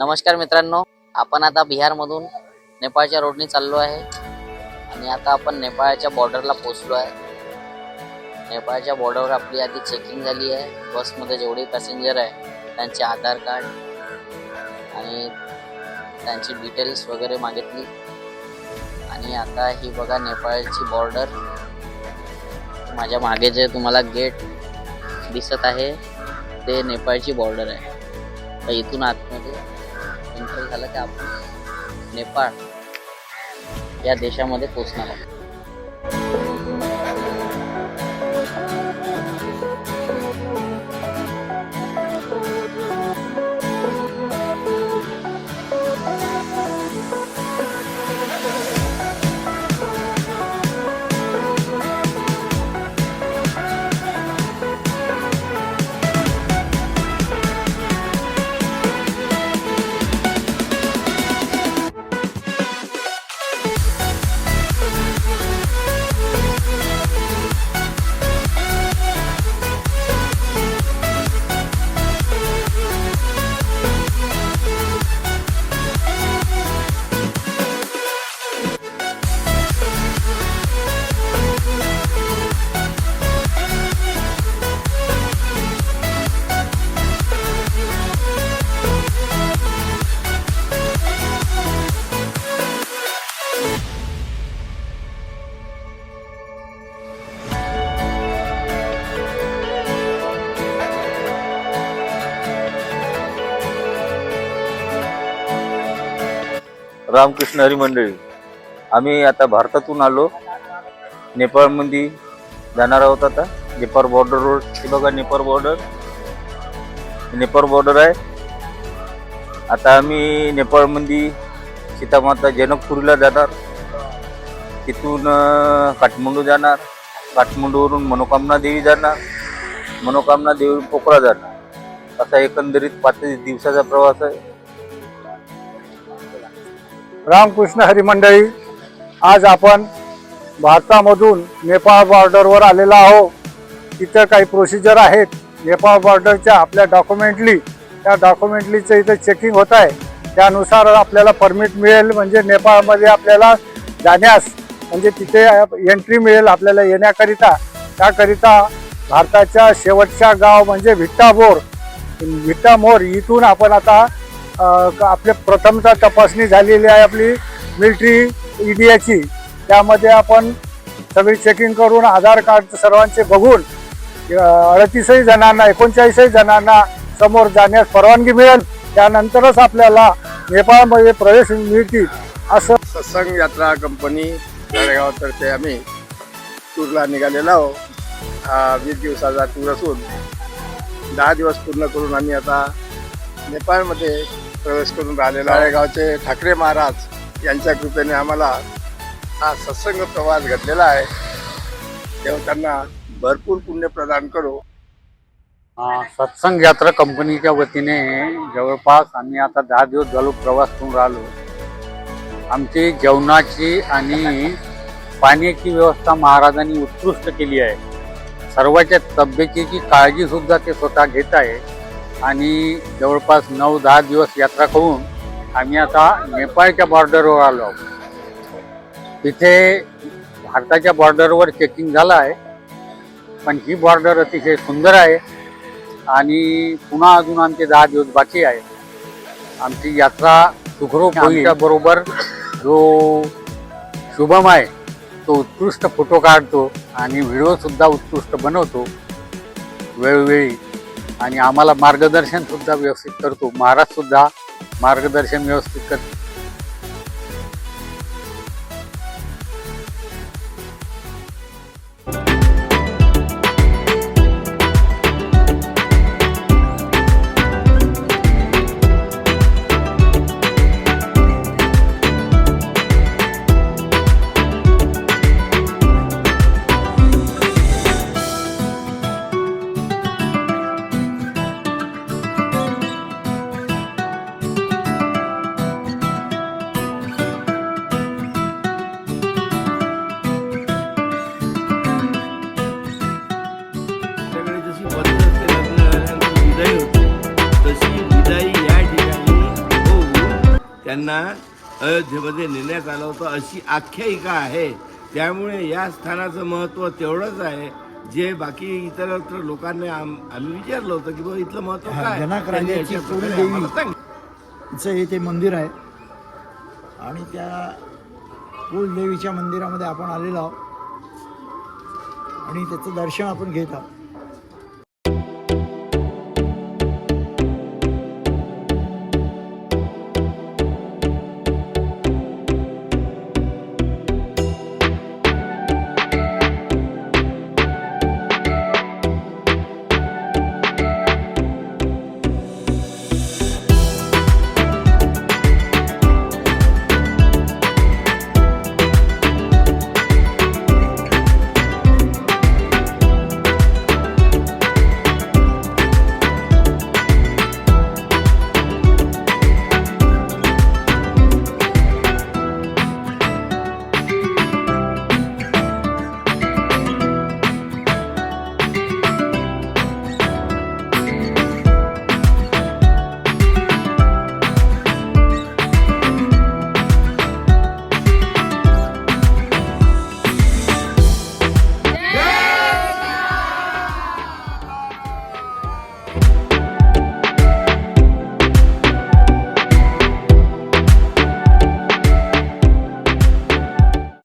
नमस्कार मित्रांनो, आपण आता बिहारमधून नेपाळच्या रोडने चाललो आहे आणि आता आपण नेपाळच्या बॉर्डरला पोहोचलो आहे. नेपाळच्या बॉर्डरवर आपली आधी चेकिंग झाली आहे. बसमध्ये जेवढे पॅसेंजर आहे त्यांचे आधार कार्ड आणि त्यांची डिटेल्स वगैरे मागितली. आणि आता ही बघा नेपाळची बॉर्डर. माझ्या मागे जे तुम्हाला गेट दिसत आहे ते नेपाळची बॉर्डर आहे. तर इथून आतमध्ये एंटर झालं की आपण नेपाळ या देशामध्ये पोहोचणार आहोत. रामकृष्ण हरी मंडळी, आम्ही आता भारतातून आलो. नेपाळमध्ये जाणार आहोत. आता नेपाळ बॉर्डर रोड, हे बघा नेपाळ बॉर्डर आहे. आता आम्ही नेपाळमध्ये सीतामाता जनकपुरीला जाणार. तिथून काठमांडू जाणार. काठमांडूवरून मनोकामना देवी जाणार. मनोकामना देवी पोखरा जाणार. असा एकंदरीत 5 दिवसाचा प्रवास आहे. रामकृष्ण हरी मंडळी, आज आपण भारतामधून नेपाळ बॉर्डरवर आलेलो आहोत. तिथं काही प्रोसिजर आहेत नेपाळ बॉर्डरच्या. आपल्या त्या डॉक्युमेंटलीचं इथं चेकिंग होत आहे. त्यानुसार आपल्याला परमिट मिळेल, म्हणजे नेपाळमध्ये आपल्याला जाण्यास, म्हणजे तिथे एंट्री मिळेल आपल्याला येण्याकरिता. त्याकरिता भारताच्या शेवटच्या गाव म्हणजे विट्टामोर इथून आपण आता आपले प्रथमता तपासणी झालेली आहे आपली मिलिटरी ईडीयाची. त्यामध्ये आपण सगळी चेकिंग करून आधार कार्ड सर्वांचे बघून 39 जणांना समोर जाण्यास परवानगी मिळेल. त्यानंतरच आपल्याला नेपाळमध्ये प्रवेश मिळतील. असं सत्संग यात्रा कंपनी तळेगावतर्फे आम्ही टूरला निघालेलो आहोत. 20 दिवसाचा टूर असून 10 दिवस पूर्ण करून आम्ही आता नेपाळमध्ये प्रवेश करून राहिलेला. तळेगावचे ठाकरे महाराज यांच्या कृपेने आम्हाला हा सत्संग प्रवास घडलेला आहे. तेव्हा त्यांना भरपूर पुण्य प्रदान करो. सत्संग यात्रा कंपनीच्या वतीने जवळपास आम्ही आता 10 दिवस झालो प्रवास करून राहिलो. आमची जेवणाची आणि पाण्याची व्यवस्था महाराजांनी उत्कृष्ट केली आहे. सर्वांच्या तब्येतीची काळजी सुद्धा ते स्वतः घेत आहे. आणि जवळपास 9-10 दिवस यात्रा करून आम्ही आता नेपाळच्या बॉर्डरवर आलो आहोत. तिथे भारताच्या बॉर्डरवर चेकिंग झालं आहे, पण ही बॉर्डर अतिशय सुंदर आहे. आणि पुन्हा अजून आमचे 10 दिवस बाकी आहे. आमची यात्रा सुखरूप होईल. बरोबर जो शुभम आहे तो उत्कृष्ट फोटो काढतो आणि व्हिडिओसुद्धा उत्कृष्ट बनवतो वेळोवेळी. आणि आम्हाला मार्गदर्शन सुद्धा व्यवस्थित करतो. महाराज सुद्धा मार्गदर्शन व्यवस्थित करतो. त्यांना अयोध्येमध्ये नेण्यात आलं होतं अशी आख्यायिका आहे. त्यामुळे या स्थानाचं महत्त्व तेवढंच आहे जे बाकी इतरत्र लोकांनी आम्ही विचारलं होतं की बाबा इथलं महत्त्व काय. जनक त्यांनी राजाची अशा प्रकारे कुलदेवी आम्हाला सांगितलं. चं इथे मंदिर आहे आणि त्या कुलदेवीच्या मंदिरामध्ये आपण आलेलो आहोत आणि त्याचं दर्शन आपण घेत आहोत.